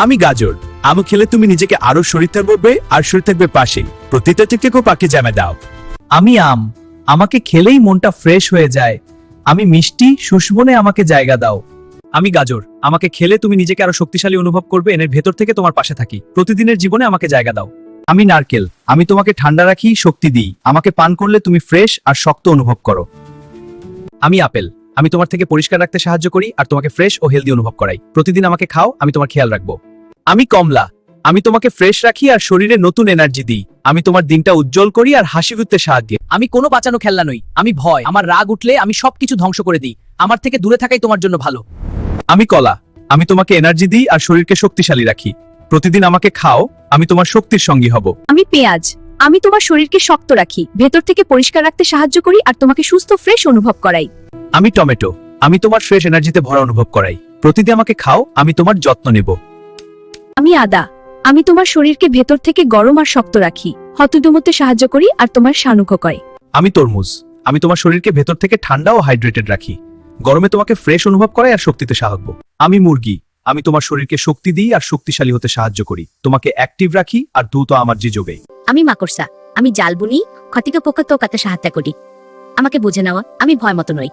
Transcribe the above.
আমি গাজর। আমু খেলে তুমি নিজেকে আরো শরীর থাকবে আর শরীর থাকবে পাশে। প্রতিটা টিকটিকও পাকে জ্যামে দাও। আমি আম, আমাকে খেলেই মনটা ফ্রেশ হয়ে যায়। আমি মিষ্টি, সুষমনে আমাকে জায়গা দাও। আমি গাজর, আমাকে খেলে তুমি নিজেকে আরো শক্তিশালী অনুভব করবে, এর ভেতর থেকে তোমার পাশে থাকি। প্রতিদিনের জীবনে আমাকে জায়গা দাও। আমি নারকেল, আমি তোমাকে ঠান্ডা রাখি, শক্তি দিই। আমাকে পান করলে তুমি ফ্রেশ আর শক্ত অনুভব করো। আমি আপেল, আমি তোমার থেকে পরিষ্কার রাখতে সাহায্য করি আর তোমাকে ফ্রেশ ও হেলদি অনুভব করাই। প্রতিদিন আমাকে খাও, আমি তোমার খেয়াল রাখবো। আমি কমলা, আমি তোমাকে ফ্রেশ রাখি আর শরীরে নতুন এনার্জি দিই। আমি তোমার দিনটা উজ্জ্বল করি আর হাসি ফুটতে সাহায্য। আমি কোনো বাঁচানো খেলনা নই, আমি ভয়। আমার রাগ উঠলে আমি সবকিছু ধ্বংস করে দিই। আমার থেকে দূরে থাকাই তোমার জন্য ভালো। আমি কলা, আমি তোমাকে এনার্জি দিই আর শরীরকে শক্তিশালী রাখি। প্রতিদিন আমাকে খাও, আমি তোমার শক্তির সঙ্গী হব। আমি পেঁয়াজ, আমি তোমার শরীরকে শক্ত রাখি, ভেতর থেকে পরিষ্কার রাখতে সাহায্য করি আর তোমাকে সুস্থ ফ্রেশ অনুভব করাই। আমি টমেটো, আমি তোমার ফ্রেশ এনার্জিতে ভরা অনুভব করাই। প্রতিদিন আমাকে খাও, আমি তোমার যত্ন নেব। আমি আদা, আমি তোমার শরীরকে ভেতর থেকে গরম আর শক্ত রাখি, হতদমতে সাহায্য করি আর তোমার সানুগ্য করে। আমি তরমুজ, আমি তোমার শরীরকে ভেতর থেকে ঠান্ডা ও হাইড্রেটেড রাখি। গরমে তোমাকে ফ্রেশ অনুভব করাই আর শক্তিতে সাহায্য। আমি মুরগি, আমি তোমার শরীরকে শক্তি দিই আর শক্তিশালী হতে সাহায্য করি। তোমাকে অ্যাক্টিভ রাখি আর দ্রুত আমার জি যোগে। আমি মাকড়সা, আমি জাল বুনি, ক্ষতিকে পোকা তোকাতে সাহায্য করি। আমাকে বুঝে নেওয়া, আমি ভয় মতো নই।